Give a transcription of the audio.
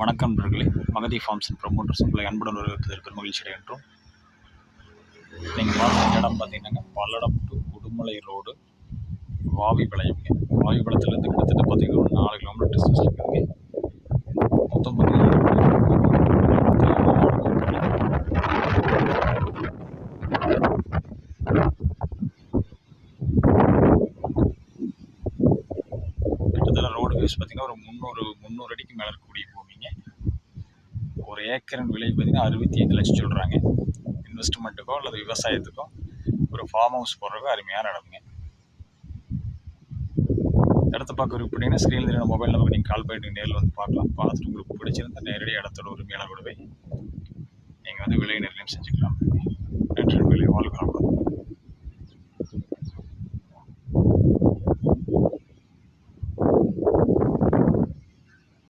வணக்கம் நண்பர்களே. Magadhi forms and promoters உங்களை அன்புடன் வரவேற்பதில் பெருமகிழ்ச்சி அடைகின்றோம். நீங்கள் பார்க்குற இடம் பார்த்தீங்கன்னா பல்லடம் டு உடுமலை ரோடு வாவிபாளையம்ங்க. வாவிபாளையத்துலேருந்து கிட்டத்தட்ட பார்த்தீங்கன்னா ஒரு 4 கிலோமீட்டர் டிஸ்டன்ஸ் இருக்குதுங்க. மொத்தம் கிட்டத்தட்ட ரோடு வேஸ் பார்த்தீங்கன்னா ஒரு 300 அடிக்கு மேலே இருக்கக்கூடிய பூமிங்க. ஒரு ஏக்கரின் விலை பார்த்தீங்கன்னா 65 லட்சம் சொல்கிறாங்க. இன்வெஸ்ட்மெண்ட்டுக்கோ அல்லது விவசாயத்துக்கோ ஒரு ஃபார்ம் ஹவுஸ் போடுறதுக்கோ அருமையான இடம்ங்க. இடத்த பார்க்க விருப்பப்பட்டீங்கன்னா ஸ்க்ரீனில் தெரியுற மொபைல் நம்பருக்கு நீங்கள் கால் பண்ணிட்டு நேரில் வந்து பார்க்கலாம். பார்த்துட்டு உங்களுக்கு பிடிச்சிருந்தால் நேரடியாக இடத்தோட உரிமையாளர் கூடவே நீங்கள் வந்து விலை நிர்ணயம் செஞ்சுக்கலாம். நன்றி, வாழ்க வளமுடன்.